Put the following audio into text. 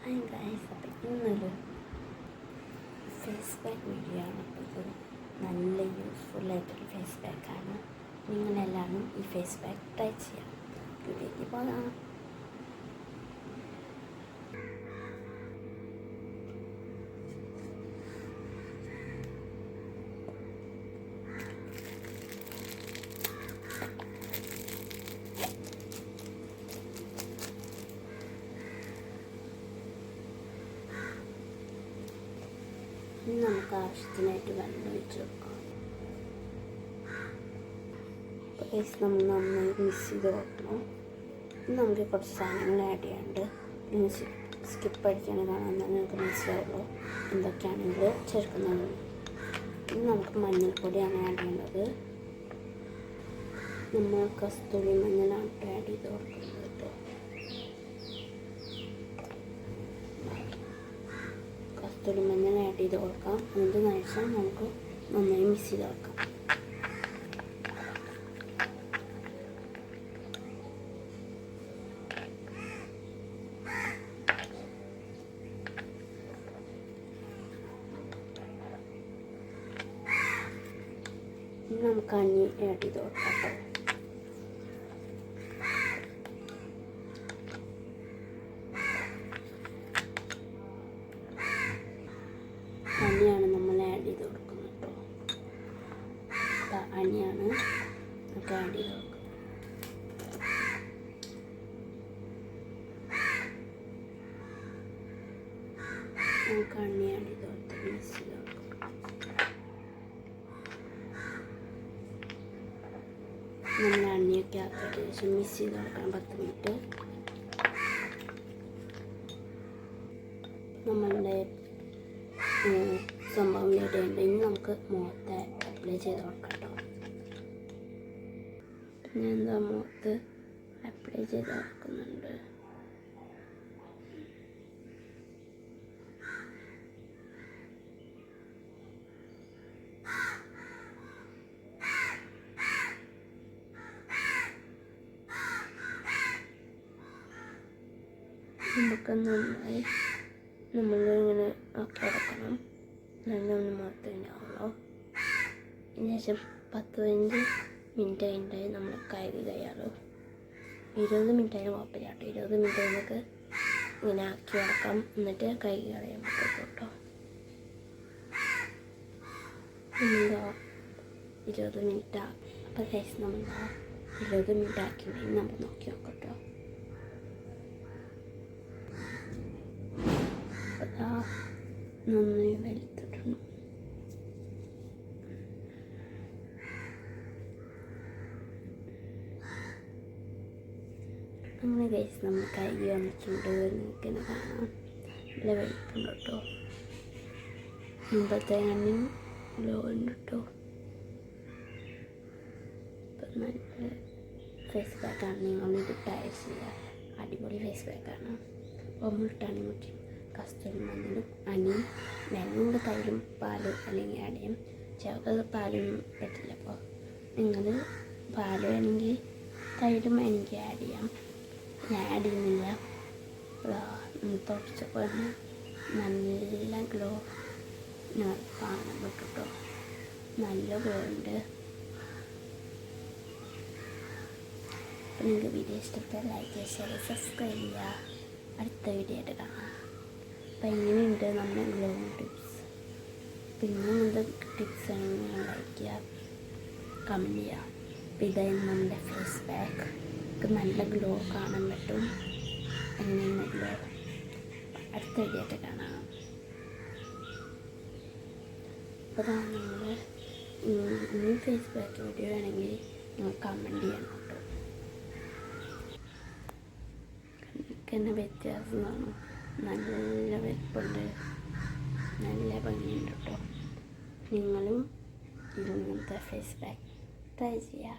Hi guys, അപ്പം ഇന്നൊരു face pack video ആണ്. ഇത് നല്ല യൂസ്ഫുള്ളായിട്ടൊരു ഫേസ് പാക്കാണ്. നിങ്ങളെല്ലാവരും ഈ ഫേസ് പാക്ക് ട്രൈ ചെയ്യാം. വീഡിയോയ്ക്ക് പോകാം. നമുക്ക് ആവശ്യത്തിനായിട്ട് വെള്ളം ഒഴിച്ച് കൊടുക്കാം. നമ്മൾ നന്നായി മിക്സ് ചെയ്ത് വെക്കണം. നമുക്ക് കുറച്ച് സാധനങ്ങൾ ആഡ് ചെയ്യാണ്ട് സ്കിപ്പ് അടിക്കാണ് കാണാൻ നിങ്ങൾക്ക് മനസ്സിലാവുള്ളൂ എന്തൊക്കെയാണെങ്കിൽ ചേർക്കുന്നത്. ഇനി നമുക്ക് മഞ്ഞൾപ്പൊടിയാണ് ആഡ് ചെയ്യുന്നത്. നമ്മൾ കസ്തൂരി മഞ്ഞളാണ് ആഡ് ചെയ്ത് കൊടുക്കുന്നത് കേട്ടോ. കസ്തൂരി മഞ്ഞൾ ആഡ് ചെയ്ത് കൊടുക്കാം. എന്നിട്ട് നയിച്ചാൽ നമുക്ക് നന്നായി മിക്സ് ചെയ്ത് വെക്കാം. നമുക്ക് അഞ്ഞി ആഡ് ചെയ്ത് കൊടുക്കാം. അനിയാണ് നമ്മൾ ആഡ് ചെയ്ത് കൊടുക്കുന്നത് കേട്ടോ. അനിയാണ് നമുക്ക് ആഡ് ചെയ്ത് കൊടുക്കുന്നത്. നമുക്ക് അണി ആഡ് ചെയ്ത് കൊടുത്ത് മിക്സ് ചെയ്ത് കൊടുക്കാം. നമ്മൾ അണ്ണിയൊക്കെ ആക്കിയിട്ട് ശേഷം മിക്സ് ചെയ്ത് കൊടുക്കണം 10 മിനിറ്റ്. നമ്മളുടെ സംഭവം റെഡി ഉണ്ടെങ്കിൽ നമുക്ക് മുഖത്ത് അപ്ലൈ ചെയ്ത് കൊടുക്കാം കേട്ടോ. പിന്നെ എന്താ മുഖത്ത് അപ്ലൈ ചെയ്ത് കൊടുക്കുന്നുണ്ട്. നമുക്ക് നന്നായി നമ്മളിങ്ങനെ ആക്കി എടുക്കണം. നല്ലൊന്ന് മാത്രമേ ഉണ്ടാവുള്ളൂ. ഏകദേശം 10-15 മിനിറ്റ് കഴിഞ്ഞാൽ നമ്മൾ കഴുകി കഴിയാറോ. 20 മിനിറ്റ് ആയാലും കുഴപ്പമില്ല കേട്ടോ. 20 മിനിറ്റ് നമുക്ക് ഇങ്ങനെ ആക്കി എടുക്കാം. എന്നിട്ട് കഴുകി കളയാൻ പറ്റും കേട്ടോ. നമ്മളെന്താ 20 മിനിറ്റ് അപ്പോൾ കഴിച്ച് നമ്മളെന്താ 20 മിനിറ്റ് ആക്കിയിട്ടുണ്ടെങ്കിൽ നമ്മൾ നോക്കി നോക്കാം കേട്ടോ. നന്നായി വെളുത്തിട്ടുണ്ട്. അങ്ങനെ കഴിച്ച് നമ്മൾ കഴുകി വന്നിട്ടുണ്ട്. നിൽക്കുന്ന കാണാം നല്ല വെളുപ്പുണ്ട് കേട്ടോ. മുമ്പത്തെ എണ്ണയും ലോ ഉണ്ട് കേട്ടോ. ഇപ്പം നല്ല ഫേസ് പാക്കാണ്. നിങ്ങളിത് ട്രൈ ചെയ്യുക. അടിപൊളി ഫേസ് പാക്കാണ്. മുട്ടാണി മുട്ടി കസ്തൂരി മഞ്ഞളും അനിയും വെള്ളം തൈരും പാലും അല്ലെങ്കിൽ ആഡ് ചെയ്യും. ചിലർക്ക് പാലൊന്നും പറ്റില്ല. അപ്പോൾ നിങ്ങൾ പാൽ വേണമെങ്കിൽ തൈരും വേണമെങ്കിൽ ആഡ് ചെയ്യാം. ഞാൻ ആഡ് ചെയ്യുന്നില്ല. തുടച്ചപ്പോൾ നല്ല ഗ്ലോ കാണാൻ പറ്റും കേട്ടോ. നല്ല ഗ്ലോ ഉണ്ട്. അപ്പോൾ നിങ്ങൾക്ക് വീഡിയോ ഇഷ്ടപ്പെട്ടാൽ ലൈക്ക് ഷെയർ സബ്സ്ക്രൈബ് ചെയ്യുക. അടുത്ത വീഡിയോ ആയിട്ട് കാണാം. അപ്പോൾ എങ്ങനെയുണ്ട് നമ്മുടെ ഗ്ലോ ടിപ്സ്. പിന്നെ എന്തൊക്കെ ടിപ്സ് ആണെങ്കിൽ ലൈക്ക് ചെയ്യുക, കമൻറ്റ് ചെയ്യുക. അപ്പോൾ ഇതായിരുന്നു നമ്മുടെ ഫേസ് പാക്ക്. നല്ല ഗ്ലോ കാണാൻ പറ്റും. എങ്ങനെയാണ് ഗ്ലോ. അടുത്ത വീഡിയോ ആയിട്ട് കാണാം. അപ്പോൾ നിങ്ങൾ ഈ ഫേസ് പാക്ക് വീഡിയോ ആണെങ്കിൽ നിങ്ങൾ കമൻറ്റ് ചെയ്യണം കേട്ടോ. തന്നെ വ്യത്യാസമാണ്. നല്ല വെളുപ്പുണ്ട്, നല്ല ഭംഗിയുണ്ട് കേട്ടോ. നിങ്ങളും ഇങ്ങനത്തെ ഫേസ് പാക്ക് ട്രൈ ചെയ്യുക.